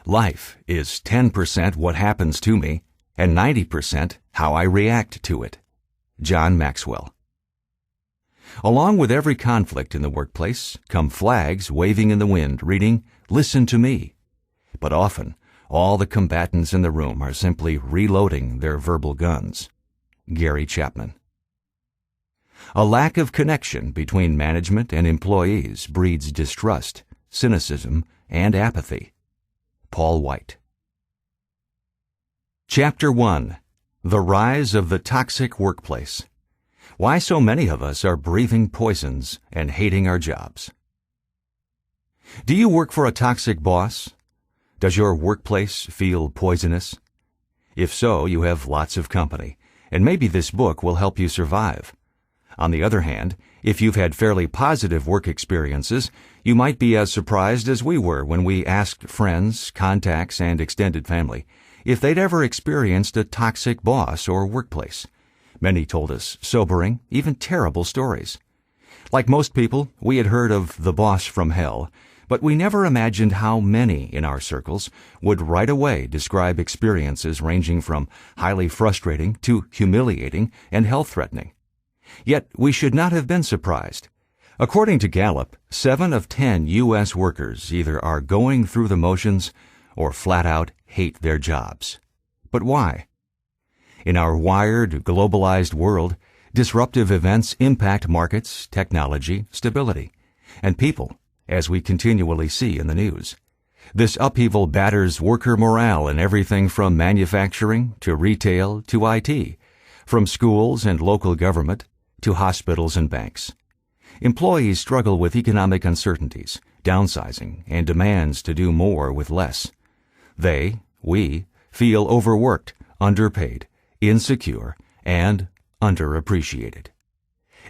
Life is 10% what happens to me and 90% how I react to it. John Maxwell. Along with every conflict in the workplace come flags waving in the wind reading, "Listen to me." But often, all the combatants in the room are simply reloading their verbal guns. Gary Chapman. A lack of connection between management and employees breeds distrust, cynicism, and apathy. Paul White. Chapter 1. The Rise of the Toxic Workplace. Why so many of us are breathing poisons and hating our jobs. Do you work for a toxic boss? Does your workplace feel poisonous? If so, you have lots of company, and maybe this book will help you survive. On the other hand, if you've had fairly positive work experiences, you might be as surprised as we were when we asked friends, contacts, and extended family if they'd ever experienced a toxic boss or workplace. Many told us sobering, even terrible stories. Like most people, we had heard of the boss from hell, but we never imagined how many in our circles would right away describe experiences ranging from highly frustrating to humiliating and health-threatening. Yet we should not have been surprised. According to Gallup, 7 of 10 U.S. workers either are going through the motions or flat out hate their jobs. But why? In our wired, globalized world, disruptive events impact markets, technology, stability, and people, as we continually see in the news. This upheaval batters worker morale in everything from manufacturing to retail to IT, from schools and local government to hospitals and banks. Employees struggle with economic uncertainties, downsizing, and demands to do more with less. We feel overworked, underpaid, insecure, and underappreciated.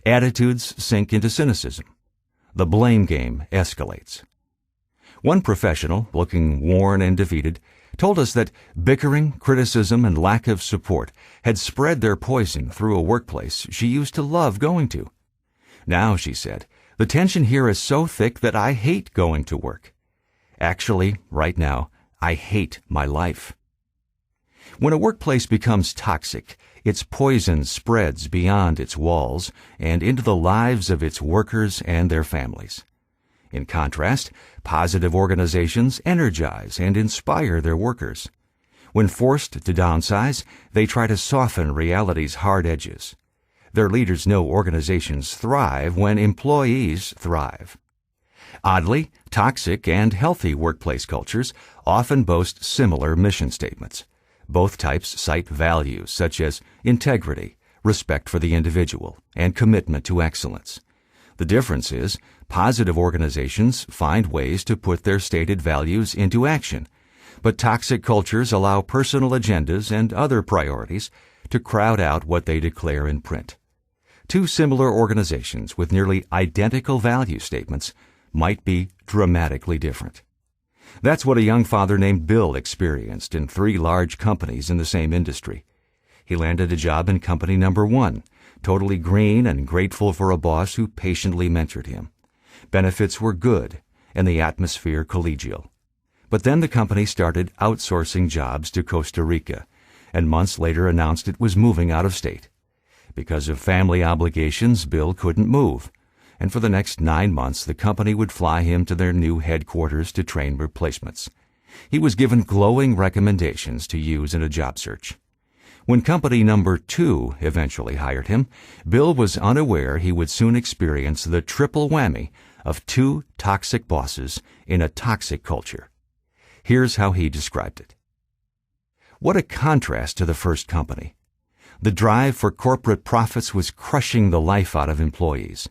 Attitudes sink into cynicism. The blame game escalates. One professional, looking worn and defeated, told us that bickering, criticism, and lack of support had spread their poison through a workplace she used to love going to. Now, she said, the tension here is so thick that I hate going to work. Actually, right now, I hate my life. When a workplace becomes toxic, its poison spreads beyond its walls and into the lives of its workers and their families. In contrast, positive organizations energize and inspire their workers. When forced to downsize, they try to soften reality's hard edges. Their leaders know organizations thrive when employees thrive. Oddly, toxic and healthy workplace cultures often boast similar mission statements. Both types cite values such as integrity, respect for the individual, and commitment to excellence. The difference is, positive organizations find ways to put their stated values into action, but toxic cultures allow personal agendas and other priorities to crowd out what they declare in print. Two similar organizations with nearly identical value statements might be dramatically different. That's what a young father named Bill experienced in 3 large companies in the same industry. He landed a job in company number 1, totally green and grateful for a boss who patiently mentored him. Benefits were good, and the atmosphere collegial. But then the company started outsourcing jobs to Costa Rica, and months later announced it was moving out of state. Because of family obligations, Bill couldn't move, and for the next 9 months the company would fly him to their new headquarters to train replacements. He was given glowing recommendations to use in a job search. When company number 2 eventually hired him, Bill was unaware he would soon experience the triple whammy of 2 toxic bosses in a toxic culture. Here's how he described it. What a contrast to the first company. The drive for corporate profits was crushing the life out of employees.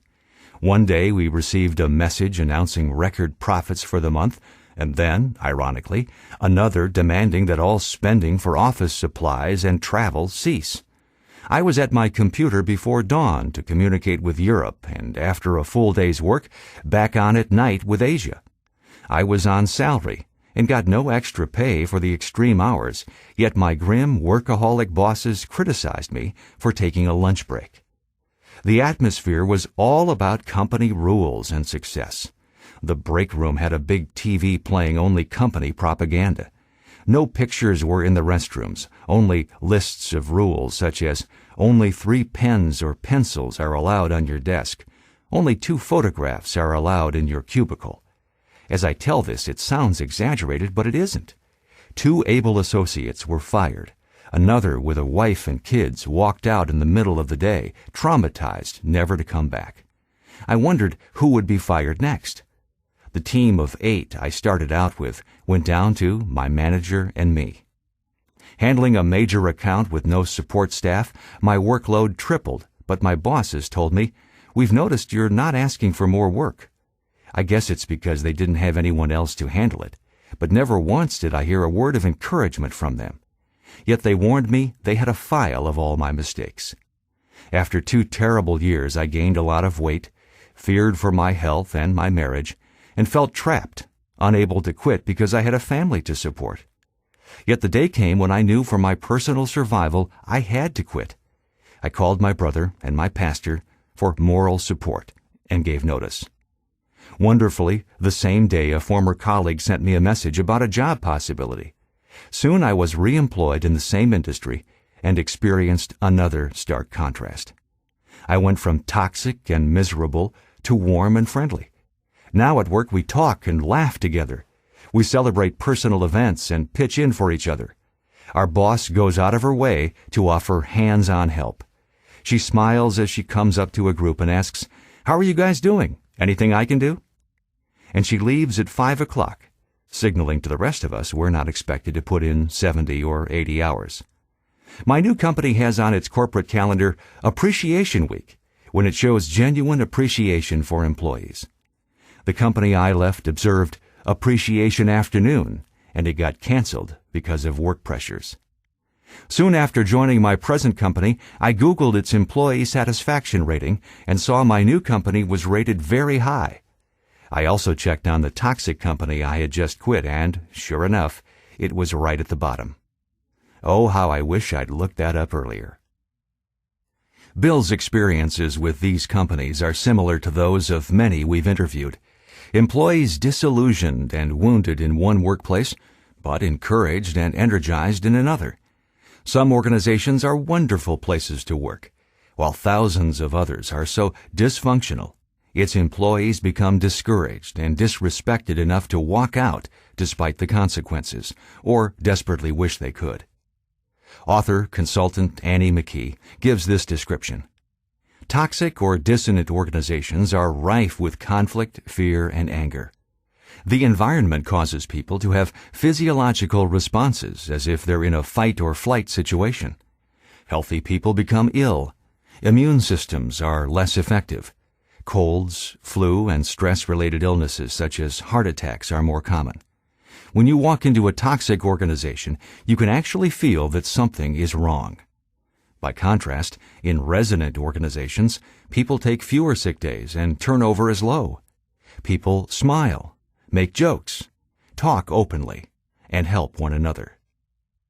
One day we received a message announcing record profits for the month, and then, ironically, another demanding that all spending for office supplies and travel cease. I was at my computer before dawn to communicate with Europe, and after a full day's work, back on at night with Asia. I was on salary and got no extra pay for the extreme hours, yet my grim workaholic bosses criticized me for taking a lunch break. The atmosphere was all about company rules and success. The break room had a big TV playing only company propaganda. No pictures were in the restrooms, only lists of rules such as only 3 pens or pencils are allowed on your desk, only 2 photographs are allowed in your cubicle. As I tell this, it sounds exaggerated, but it isn't. 2 able associates were fired. Another with a wife and kids walked out in the middle of the day, traumatized, never to come back. I wondered who would be fired next. The team of 8 I started out with went down to my manager and me. Handling a major account with no support staff, my workload tripled, but my bosses told me, "We've noticed you're not asking for more work." I guess it's because they didn't have anyone else to handle it, but never once did I hear a word of encouragement from them. Yet they warned me they had a file of all my mistakes. After 2 terrible years, I gained a lot of weight, feared for my health and my marriage, and felt trapped, unable to quit because I had a family to support. Yet the day came when I knew for my personal survival I had to quit. I called my brother and my pastor for moral support and gave notice. Wonderfully, the same day a former colleague sent me a message about a job possibility. Soon I was re-employed in the same industry and experienced another stark contrast. I went from toxic and miserable to warm and friendly. Now at work we talk and laugh together. We celebrate personal events and pitch in for each other. Our boss goes out of her way to offer hands-on help. She smiles as she comes up to a group and asks, "How are you guys doing? Anything I can do?" And she leaves at 5 o'clock, signaling to the rest of us we're not expected to put in 70 or 80 hours. My new company has on its corporate calendar Appreciation Week, when it shows genuine appreciation for employees. The company I left observed Appreciation Afternoon, and it got canceled because of work pressures. Soon after joining my present company, I Googled its employee satisfaction rating and saw my new company was rated very high. I also checked on the toxic company I had just quit, and, sure enough, it was right at the bottom. Oh, how I wish I'd looked that up earlier. Bill's experiences with these companies are similar to those of many we've interviewed. Employees disillusioned and wounded in one workplace, but encouraged and energized in another. Some organizations are wonderful places to work, while thousands of others are so dysfunctional, its employees become discouraged and disrespected enough to walk out despite the consequences, or desperately wish they could. Author, consultant Annie McKee gives this description. Toxic or dissonant organizations are rife with conflict, fear, and anger. The environment causes people to have physiological responses as if they're in a fight or flight situation. Healthy people become ill. Immune systems are less effective. Colds, flu, and stress-related illnesses such as heart attacks are more common. When you walk into a toxic organization, you can actually feel that something is wrong. By contrast, in resonant organizations, people take fewer sick days and turnover is low. People smile, make jokes, talk openly, and help one another.